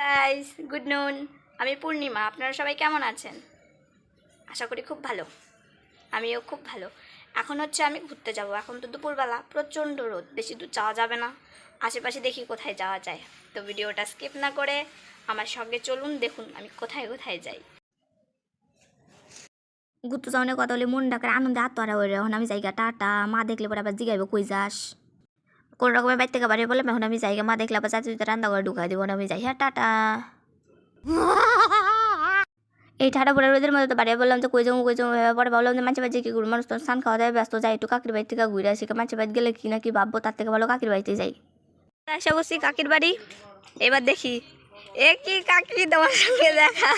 Guys, good নুন। আমি পূর্ণিমা। আপনারা সবাই কেমন আছেন? আশা করি খুব ভালো। আমিও খুব ভালো। এখন হচ্ছে আমি ঘুরতে যাব। এখন তো দুপুরবেলা, প্রচণ্ড রোদ, বেশি দূর যাওয়া যাবে না। আশেপাশে দেখি কোথায় যাওয়া যায়। তো ভিডিওটা স্কিপ না করে আমার সঙ্গে চলুন, দেখুন আমি কোথায় কোথায় যাই। ঘুরতে যাওয়ার কথা বলে মন ডাকার আনন্দে আত্মহারা হয়ে এখন আমি জায়গা টাটা। মা দেখলে পরে আবার জিগাইব কই যাস। কোন রকমের বাইর থেকে বাড়ি বললাম এখন আমি জায়গা। মা দেখলে আবার চাচি রান্না করে ঢুকাই দেবো না, আমি যাই। হ্যাঁ, টাটা। এই ঠাডা পড়ে রোদের মধ্যে তো বাড়িয়ে বললাম যে কই যাবো পরে ভাবলাম যে মাছের বাড়ি কি করবো, মানুষ তো স্নান খাওয়া দাওয়া ব্যস্ত, যাই একটু কাকির বাড়ি থেকে ঘুরে আসি। মাছের বাড়ি গেলে কি না কি ভাববো, তার থেকে ভালো কাকির বাড়িতে যাই। আসা বসছি কাকির বাড়ি। এবার দেখি এ কি কাকি তোমার সঙ্গে দেখা।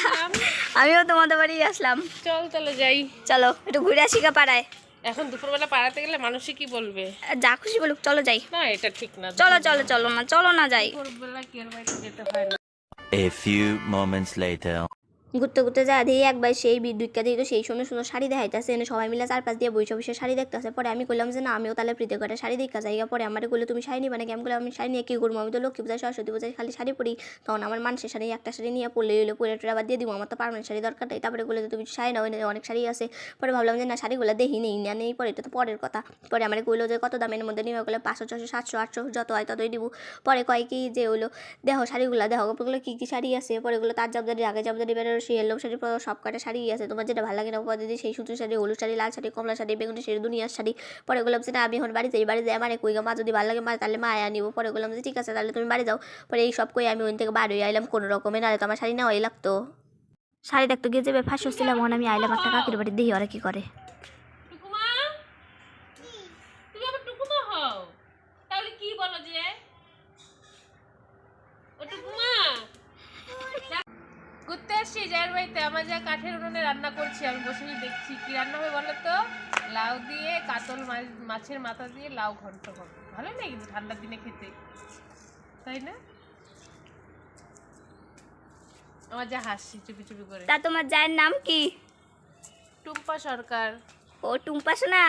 আমিও তোমাদের বাড়ি আসলাম। চল তাহলে যাই। চলো একটু ঘুরে আসি পাড়ায়। এখন দুপুরবেলা পাড়াতে গেলে মানুষই কি বলবে? যা খুশি বলুক, চলো যাই। না, এটা ঠিক না। চলো চলো চলো না, চলো না যাই। দুপুরবেলা কি আর বাড়িতে যেতে হয় না। A few moments later. ঘুরতে ঘুরতে যা দিই একবার সেই বিদ্যুৎকা দিই, তো সেই সুন্দর সুন্দর শাড়ি দেখাইতেছে, এনে সবাই মিলে চারপাশ দিয়ে বসে বসে শাড়ি দেখতেছে। পরে আমি করলাম যে না, আমিও তাহলে প্রীতি করে শাড়ি দেখা যাই। পরে আমার বললো তুমি শাড়ি নিবে নাকি? আমি বললাম আমি শাড়ি নিয়ে কী করবো, আমি তো লক্ষ্মী পূজায় সরস্বতী পূজায় খালি শাড়ি পরি। তখন আমার মানুষের শাড়ি একটা শাড়ি নিয়ে পড়লে এলো, পরে আবার দিয়ে দিব, আমার তো পারমানেন্ট শাড়ি দরকার নেই। তারপরে বলে যে তুমি শাড়ি নাও, অনেক শাড়ি আছে। পরে ভাবলাম যে না, শাড়িগুলো দেখি নেই না নেই, পরে এটা তো পরের কথা। পরে আমার কইলো যে কত দামের মধ্যে নিবে, বলে 500 600 700 800 যত হয় ততই দিব। পরে কয় কি যে হলো দেখো শাড়িগুলো দেখো, ওগুলো কী কী শাড়ি আছে। পরে এগুলো তার জবদারি আগে জবদারি বেরোসি এলো শাড়ি, সব কটা শাড়ি আছে, তোমার যেটা ভালো লাগে না পরে দিদি। সেই সুতির শাড়ি, হলুদ শাড়ি, লাল শাড়ি, কমলা শাড়ি, বেগুনি শাড়ি, দুনিয়ার শাড়ি। পরে বললাম যে না, আমি এখন বাড়ি যাই। বাড়ি যাই মানে কই মা যদি ভালো লাগে মা তাহলে মা আয়া নিব। পরে বললাম যে ঠিক আছে তাহলে তুমি বাড়ি যাও। পরে এই সব কই আমি ওই থেকে বাড়ি আইলাম কোনো রকমের, নাহলে তো আমার শাড়ি নেওয়াই লাগতো। শাড়ি দেখতে গিয়ে যাবে ফাঁস ছিলাম, এখন আমি আইলাম একটা কাকির বাড়ি, দেখি ওরা কি করে। টুকুমা, তুমি আবার টুকুমা হও? তাহলে কি বলো যে ও টুকুমা? ঘুরতে আসছি যার বাড়িতে, আমার যা কাঠের উনুনে রান্না করছি, আমি বসে বসে দেখছি কি রান্না হবে বলো তো। লাউ দিয়ে কাতল মাছের মাথা দিয়ে লাউ ঘন্ট করবো, ভালো না কিন্তু ঠান্ডার দিনে খেতে, তাই না? আমার যা হাসছি চুপি চুপি করে। তা তোমার জায়ের নাম কি? টুম্পা সরকার। ও টুম্পা সোনা।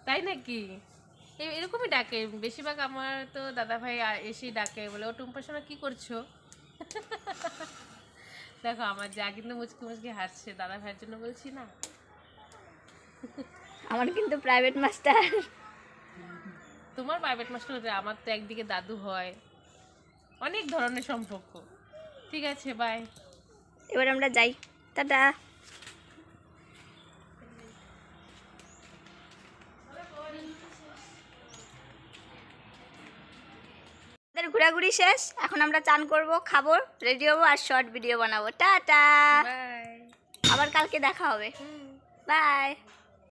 তাই নাকি? এরকমই ডাকে বেশিরভাগ। আমার তো দাদা ভাই এসেই ডাকে, বলে ও টুম্পা সোনা কি করছো। দেখো আমার যা কিন্তু মুচকি মুচকি হাসছে, দাদা ভাইয়ের জন্য বলছি না। আমার কিন্তু প্রাইভেট মাস্টার। তোমার প্রাইভেট মাস্টার হতে, আমার তো একদিকে দাদু হয়, অনেক ধরনের সম্পর্ক। ঠিক আছে, বাই। এবার আমরা যাই, টাটা। ঘোরাঘুরি শেষ, এখন আমরা চান করব, খাবো, রেডি হবো আর শর্ট ভিডিও বানাবো। Tata, bye. আবার কালকে দেখা হবে। বাই।